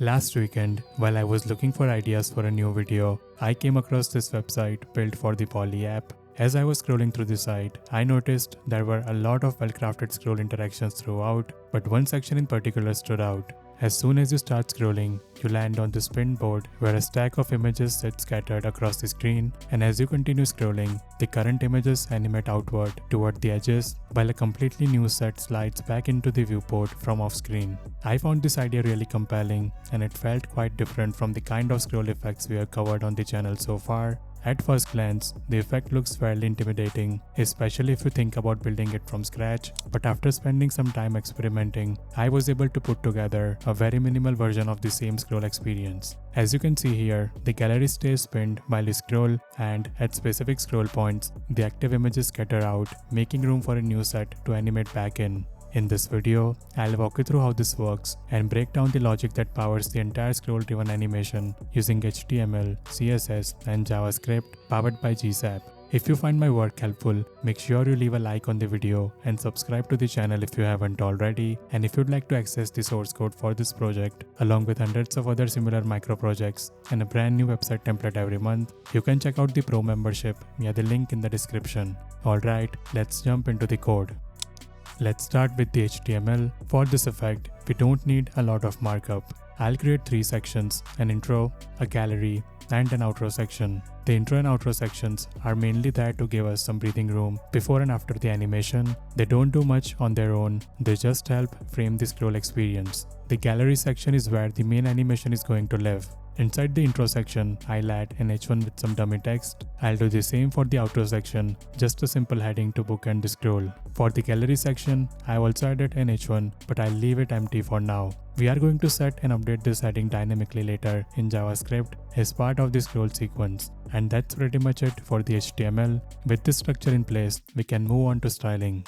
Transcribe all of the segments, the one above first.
Last weekend, while I was looking for ideas for a new video, I came across this website built for the Poly app. As I was scrolling through the site, I noticed there were a lot of well-crafted scroll interactions throughout, but one section in particular stood out. As soon as you start scrolling, you land on this pinned board where a stack of images sit scattered across the screen, and as you continue scrolling, the current images animate outward toward the edges, while a completely new set slides back into the viewport from off-screen. I found this idea really compelling, and it felt quite different from the kind of scroll effects we have covered on the channel so far. At first glance, the effect looks fairly intimidating, especially if you think about building it from scratch, but after spending some time experimenting, I was able to put together a very minimal version of the same scroll experience. As you can see here, the gallery stays pinned while you scroll, and at specific scroll points, the active images scatter out, making room for a new set to animate back in. In this video, I'll walk you through how this works and break down the logic that powers the entire scroll-driven animation using HTML, CSS, and JavaScript powered by GSAP. If you find my work helpful, make sure you leave a like on the video and subscribe to the channel if you haven't already. And if you'd like to access the source code for this project, along with hundreds of other similar micro projects and a brand new website template every month, you can check out the Pro membership via the link in the description. Alright, let's jump into the code. Let's start with the HTML. For this effect, we don't need a lot of markup. I'll create 3 sections, an intro, a gallery, and an outro section. The intro and outro sections are mainly there to give us some breathing room before and after the animation. They don't do much on their own, they just help frame the scroll experience. The gallery section is where the main animation is going to live. Inside the intro section, I'll add an H1 with some dummy text. I'll do the same for the outro section, just a simple heading to bookend the scroll. For the gallery section, I've also added an H1, but I'll leave it empty for now. We are going to set and update this heading dynamically later in JavaScript as part of the scroll sequence. And that's pretty much it for the HTML. With this structure in place, we can move on to styling.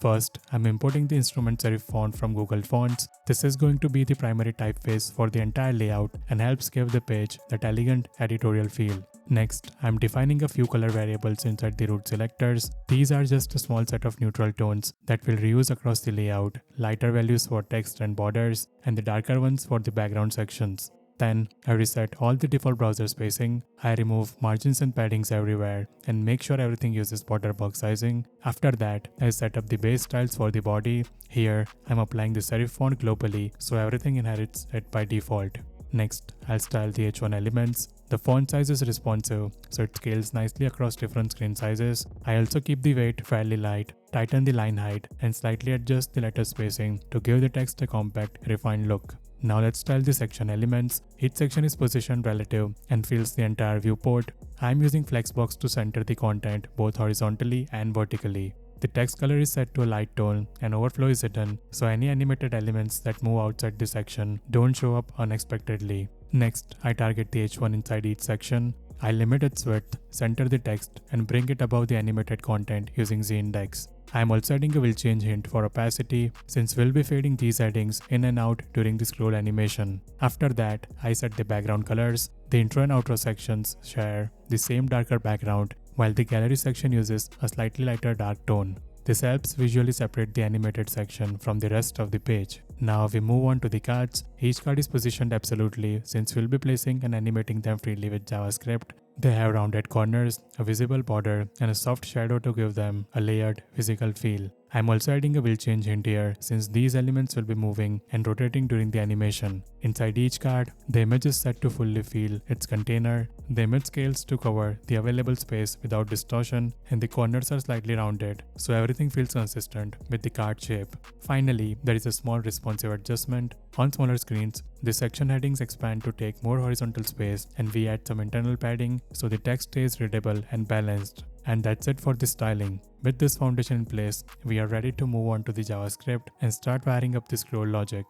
First, I'm importing the instrument serif font from Google Fonts. This is going to be the primary typeface for the entire layout and helps give the page that elegant editorial feel. Next, I'm defining a few color variables inside the root selectors. These are just a small set of neutral tones that will reuse across the layout, lighter values for text and borders, and the darker ones for the background sections. Then, I reset all the default browser spacing, I remove margins and paddings everywhere, and make sure everything uses border box sizing. After that, I set up the base styles for the body. Here, I'm applying the serif font globally so everything inherits it by default. Next, I'll style the H1 elements. The font size is responsive, so it scales nicely across different screen sizes. I also keep the weight fairly light, tighten the line height, and slightly adjust the letter spacing to give the text a compact, refined look. Now let's style the section elements. Each section is positioned relative and fills the entire viewport. I'm using Flexbox to center the content both horizontally and vertically. The text color is set to a light tone and overflow is hidden, so any animated elements that move outside the section don't show up unexpectedly. Next, I target the H1 inside each section. I limit its width, center the text, and bring it above the animated content using Z-index. I am also adding a will change hint for opacity since we'll be fading these headings in and out during the scroll animation. After that, I set the background colors. The intro and outro sections share the same darker background, while the gallery section uses a slightly lighter dark tone. This helps visually separate the animated section from the rest of the page. Now we move on to the cards. Each card is positioned absolutely since we'll be placing and animating them freely with JavaScript. They have rounded corners, a visible border, and a soft shadow to give them a layered, physical feel. I'm also adding a will change hint here since these elements will be moving and rotating during the animation. Inside each card, the image is set to fully fill its container. The image scales to cover the available space without distortion, and the corners are slightly rounded, so everything feels consistent with the card shape. Finally, there is a small responsive adjustment. On smaller screens, the section headings expand to take more horizontal space, and we add some internal padding so the text stays readable and balanced. And that's it for the styling. With this foundation in place, we are ready to move on to the JavaScript and start wiring up the scroll logic.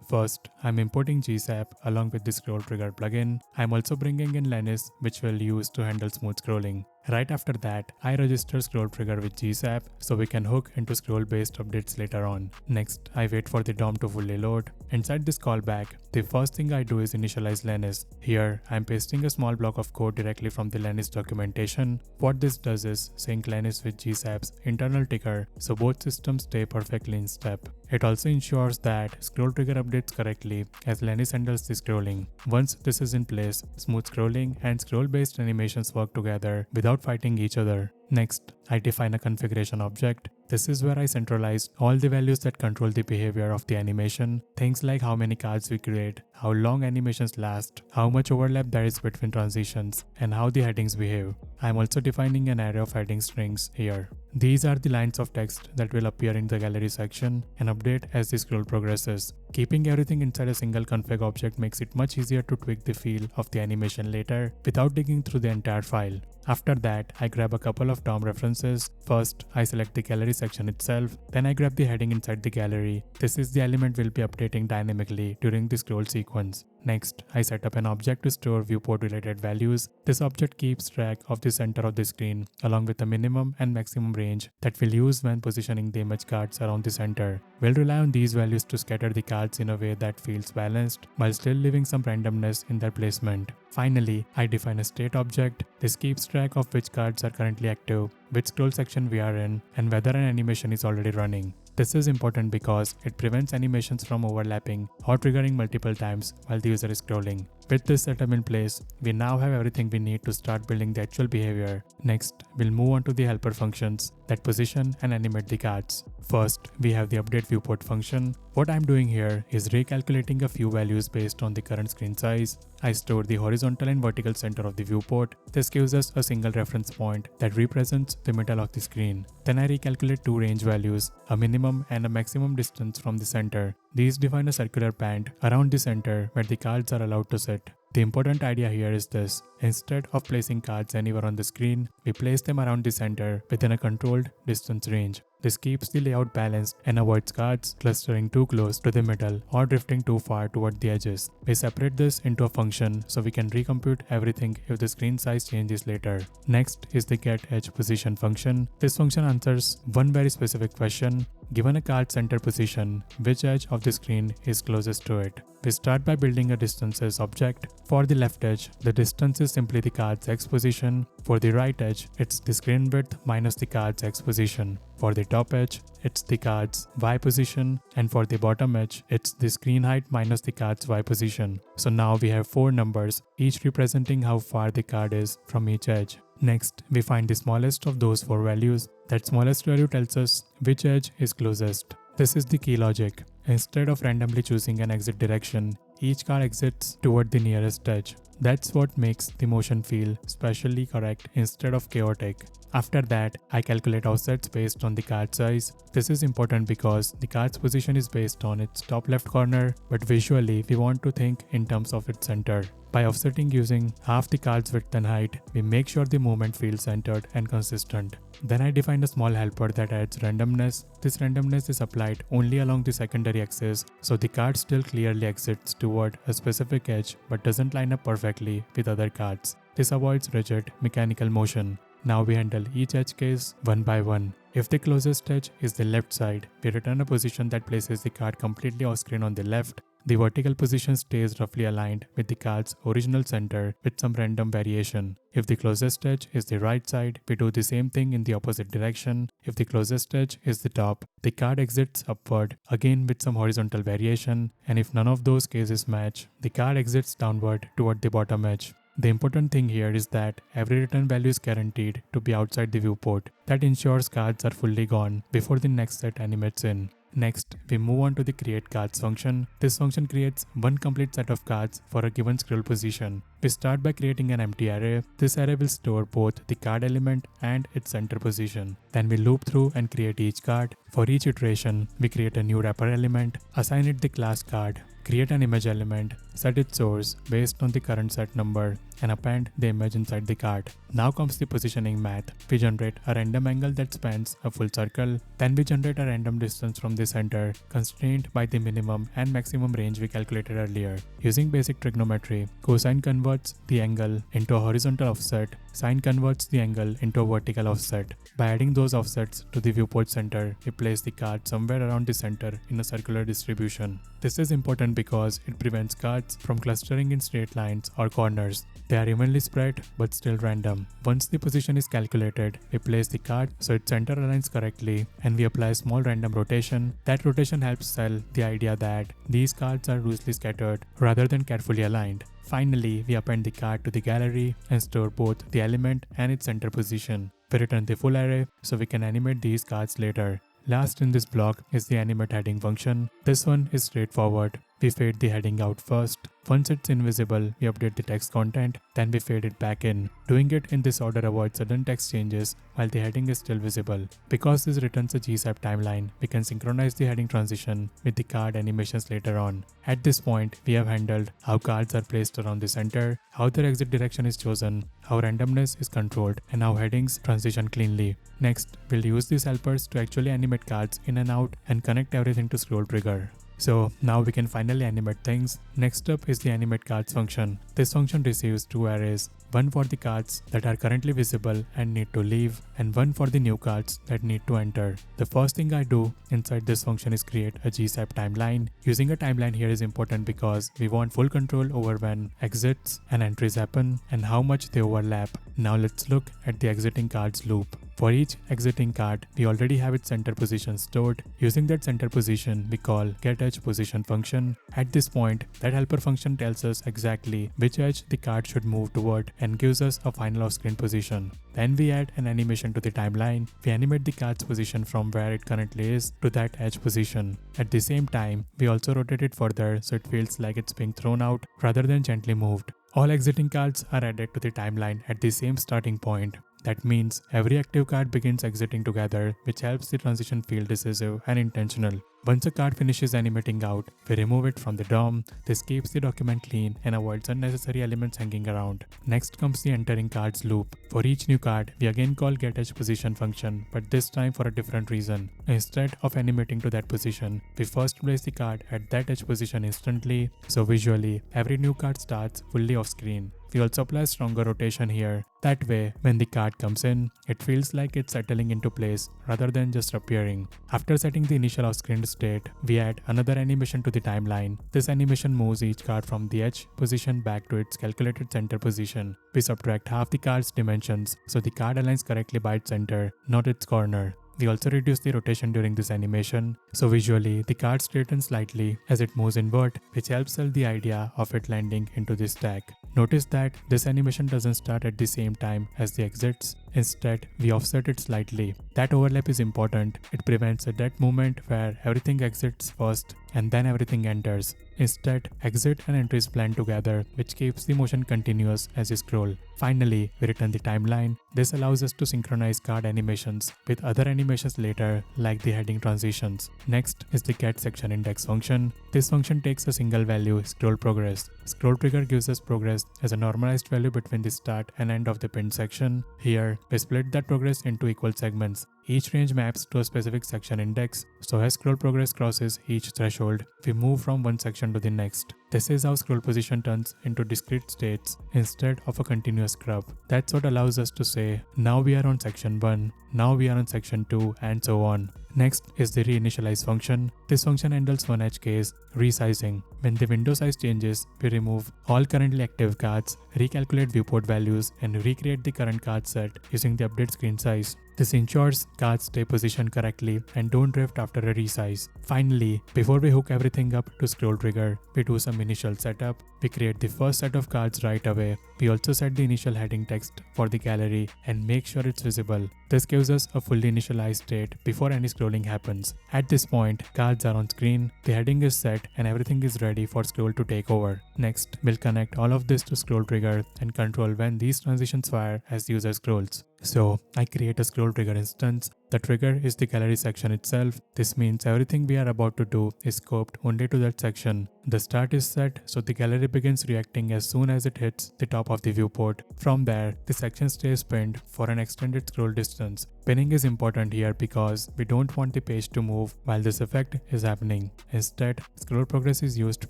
First, I'm importing GSAP along with the ScrollTrigger plugin. I'm also bringing in Linus, which we'll use to handle smooth scrolling. Right after that, I register ScrollTrigger with GSAP so we can hook into scroll-based updates later on. Next, I wait for the DOM to fully load. Inside this callback, the first thing I do is initialize Linus. Here, I'm pasting a small block of code directly from the Linus documentation. What this does is sync Linus with GSAP's internal ticker so both systems stay perfectly in step. It also ensures that ScrollTrigger updates correctly as Linus handles the scrolling. Once this is in place, smooth scrolling and scroll-based animations work together without fighting each other. Next, I define a configuration object. This is where I centralize all the values that control the behavior of the animation. Things like how many cards we create, how long animations last, how much overlap there is between transitions, and how the headings behave. I'm also defining an array of heading strings here. These are the lines of text that will appear in the gallery section and update as the scroll progresses. Keeping everything inside a single config object makes it much easier to tweak the feel of the animation later without digging through the entire file. After that, I grab a couple of DOM references. First, I select the gallery section itself, then I grab the heading inside the gallery. This is the element we'll be updating dynamically during the scroll sequence. Next, I set up an object to store viewport related values. This object keeps track of the center of the screen along with the minimum and maximum range that we'll use when positioning the image cards around the center. We'll rely on these values to scatter the cards in a way that feels balanced while still leaving some randomness in their placement. Finally, I define a state object. This keeps track of which cards are currently active, which scroll section we are in, and whether an animation is already running. This is important because it prevents animations from overlapping or triggering multiple times while the user is scrolling. With this setup in place, we now have everything we need to start building the actual behavior. Next, we'll move on to the helper functions that position and animate the cards. First, we have the update viewport function. What I'm doing here is recalculating a few values based on the current screen size. I store the horizontal and vertical center of the viewport. This gives us a single reference point that represents the middle of the screen. Then I recalculate two range values, a minimum and a maximum distance from the center. These define a circular band around the center where the cards are allowed to sit. The important idea here is this: instead of placing cards anywhere on the screen, we place them around the center within a controlled distance range. This keeps the layout balanced and avoids cards clustering too close to the middle or drifting too far toward the edges. We separate this into a function so we can recompute everything if the screen size changes later. Next is the getEdgePosition function. This function answers one very specific question. Given a card center position, which edge of the screen is closest to it? We start by building a distances object. For the left edge, the distance is simply the card's X position. For the right edge, it's the screen width minus the card's X position. For the top edge, it's the card's Y position, and for the bottom edge, it's the screen height minus the card's Y position. So now we have 4 numbers, each representing how far the card is from each edge. Next, we find the smallest of those 4 values. That smallest value tells us which edge is closest. This is the key logic. Instead of randomly choosing an exit direction, each card exits toward the nearest edge. That's what makes the motion feel spatially correct instead of chaotic. After that, I calculate offsets based on the card size. This is important because the card's position is based on its top left corner, but visually we want to think in terms of its center. By offsetting using half the card's width and height, we make sure the movement feels centered and consistent. Then I define a small helper that adds randomness. This randomness is applied only along the secondary axis, so the card still clearly exits toward a specific edge but doesn't line up perfectly with other cards. This avoids rigid mechanical motion. Now we handle each edge case one by one. If the closest edge is the left side, we return a position that places the card completely off screen on the left. The vertical position stays roughly aligned with the card's original center with some random variation. If the closest edge is the right side, we do the same thing in the opposite direction. If the closest edge is the top, the card exits upward, again with some horizontal variation. And if none of those cases match, the card exits downward toward the bottom edge. The important thing here is that every return value is guaranteed to be outside the viewport. That ensures cards are fully gone before the next set animates in. Next, we move on to the createCards function. This function creates one complete set of cards for a given scroll position. We start by creating an empty array. This array will store both the card element and its center position. Then we loop through and create each card. For each iteration, we create a new wrapper element, assign it the class card, create an image element, set its source based on the current set number, and append the image inside the card. Now comes the positioning math. We generate a random angle that spans a full circle. Then we generate a random distance from the center, constrained by the minimum and maximum range we calculated earlier. Using basic trigonometry, cosine converts the angle into a horizontal offset Sine converts the angle into a vertical offset. By adding those offsets to the viewport center, we place the card somewhere around the center in a circular distribution. This is important because it prevents cards from clustering in straight lines or corners. They are evenly spread but still random. Once the position is calculated, we place the card so its center aligns correctly and we apply a small random rotation. That rotation helps sell the idea that these cards are loosely scattered rather than carefully aligned. Finally, we append the card to the gallery and store both the element and its center position. We return the full array so we can animate these cards later. Last in this block is the animate heading function. This one is straightforward. We fade the heading out first. Once it's invisible, we update the text content, then we fade it back in. Doing it in this order avoids sudden text changes while the heading is still visible. Because this returns a GSAP timeline, we can synchronize the heading transition with the card animations later on. At this point, we have handled how cards are placed around the center, how their exit direction is chosen, how randomness is controlled, and how headings transition cleanly. Next, we'll use these helpers to actually animate cards in and out and connect everything to ScrollTrigger. So now we can finally animate things. Next up is the animate cards function. This function receives two arrays, one for the cards that are currently visible and need to leave, and one for the new cards that need to enter. The first thing I do inside this function is create a GSAP timeline. Using a timeline here is important because we want full control over when exits and entries happen and how much they overlap. Now let's look at the exiting cards loop. For each exiting card, we already have its center position stored. Using that center position, we call getEdgePosition function. At this point, that helper function tells us exactly which edge the card should move toward and gives us a final off-screen position. Then we add an animation to the timeline. We animate the card's position from where it currently is to that edge position. At the same time, we also rotate it further so it feels like it's being thrown out rather than gently moved. All exiting cards are added to the timeline at the same starting point. That means every active card begins exiting together, which helps the transition feel decisive and intentional. Once a card finishes animating out, we remove it from the DOM. This keeps the document clean and avoids unnecessary elements hanging around. Next comes the entering cards loop. For each new card, we again call getEdgePosition function, but this time for a different reason. Instead of animating to that position, we first place the card at that edge position instantly, so visually, every new card starts fully off screen. We also apply stronger rotation here. That way, when the card comes in, it feels like it's settling into place rather than just appearing. After setting the initial off-screen state, we add another animation to the timeline. This animation moves each card from the edge position back to its calculated center position. We subtract half the card's dimensions so the card aligns correctly by its center, not its corner. We also reduce the rotation during this animation, so visually the card straightens slightly as it moves inward, which helps sell the idea of it landing into the stack. Notice that this animation doesn't start at the same time as the exits. Instead, we offset it slightly. That overlap is important. It prevents a dead movement where everything exits first and then everything enters. Instead, exit and entries blend together, which keeps the motion continuous as you scroll. Finally, we return the timeline. This allows us to synchronize card animations with other animations later, like the heading transitions. Next is the getSectionIndex function. This function takes a single value, scroll progress. ScrollTrigger gives us progress as a normalized value between the start and end of the pinned section. Here, we split that progress into equal segments. Each range maps to a specific section index, so as scroll progress crosses each threshold, we move from one section to the next. This is how scroll position turns into discrete states instead of a continuous scrub. That's what allows us to say, now we are on section 1, now we are on section 2, and so on. Next is the reinitialize function. This function handles one edge case, resizing. When the window size changes, we remove all currently active cards, recalculate viewport values, and recreate the current card set using the update screen size. This ensures cards stay positioned correctly and don't drift after a resize. Finally, before we hook everything up to ScrollTrigger, we do some initial setup. We create the first set of cards right away. We also set the initial heading text for the gallery and make sure it's visible. This gives us a fully initialized state before any scrolling happens. At this point, cards are on screen, the heading is set, and everything is ready for scroll to take over. Next, we'll connect all of this to ScrollTrigger and control when these transitions fire as the user scrolls. So I create a ScrollTrigger instance. The trigger is the gallery section itself. This means everything we are about to do is scoped only to that section. The start is set, so the gallery begins reacting as soon as it hits the top of the viewport. From there, the section stays pinned for an extended scroll distance. Pinning is important here because we don't want the page to move while this effect is happening. Instead, scroll progress is used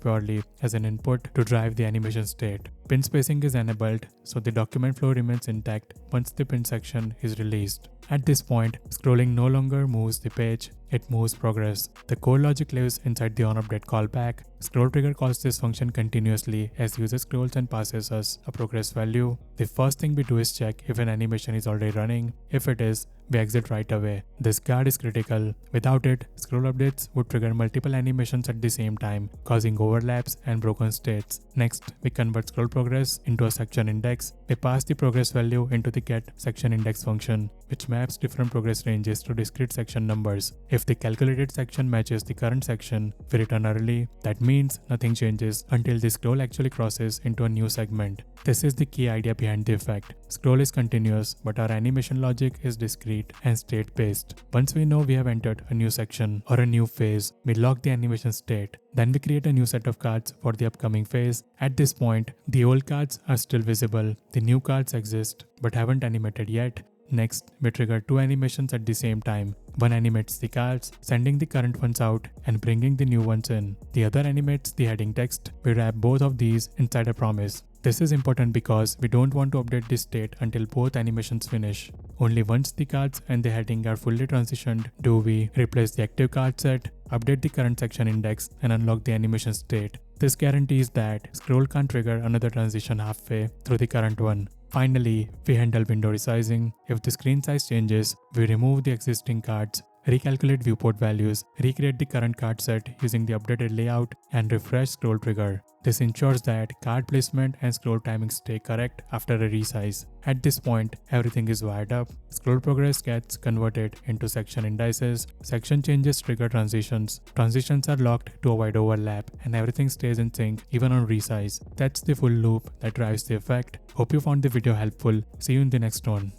purely as an input to drive the animation state. Pin spacing is enabled, so the document flow remains intact once the pin section is released. At this point, scrolling no longer moves the page, it moves progress. The core logic lives inside the onUpdate callback. ScrollTrigger calls this function continuously as user scrolls and passes us a progress value. The first thing we do is check if an animation is already running. If it is, we exit right away. This guard is critical. Without it, scroll updates would trigger multiple animations at the same time, causing overlaps and broken states. Next, we convert scroll progress into a section index. We pass the progress value into the getSectionIndex function, which maps different progress ranges to discrete section numbers. If the calculated section matches the current section, we return early. That means nothing changes until the scroll actually crosses into a new segment. This is the key idea behind the effect. Scroll is continuous, but our animation logic is discrete and state-based. Once we know we have entered a new section or a new phase, we lock the animation state. Then we create a new set of cards for the upcoming phase. At this point, the old cards are still visible. The new cards exist, but haven't animated yet. Next, we trigger two animations at the same time. One animates the cards, sending the current ones out and bringing the new ones in. The other animates the heading text. We wrap both of these inside a promise. This is important because we don't want to update this state until both animations finish. Only once the cards and the heading are fully transitioned do we replace the active card set, update the current section index, and unlock the animation state. This guarantees that scroll can't trigger another transition halfway through the current one. Finally, we handle window resizing. If the screen size changes, we remove the existing cards, recalculate viewport values, recreate the current card set using the updated layout, and refresh ScrollTrigger. This ensures that card placement and scroll timing stay correct after a resize. At this point, everything is wired up. Scroll progress gets converted into section indices. Section changes trigger transitions. Transitions are locked to avoid overlap, and everything stays in sync even on resize. That's the full loop that drives the effect. Hope you found the video helpful. See you in the next one.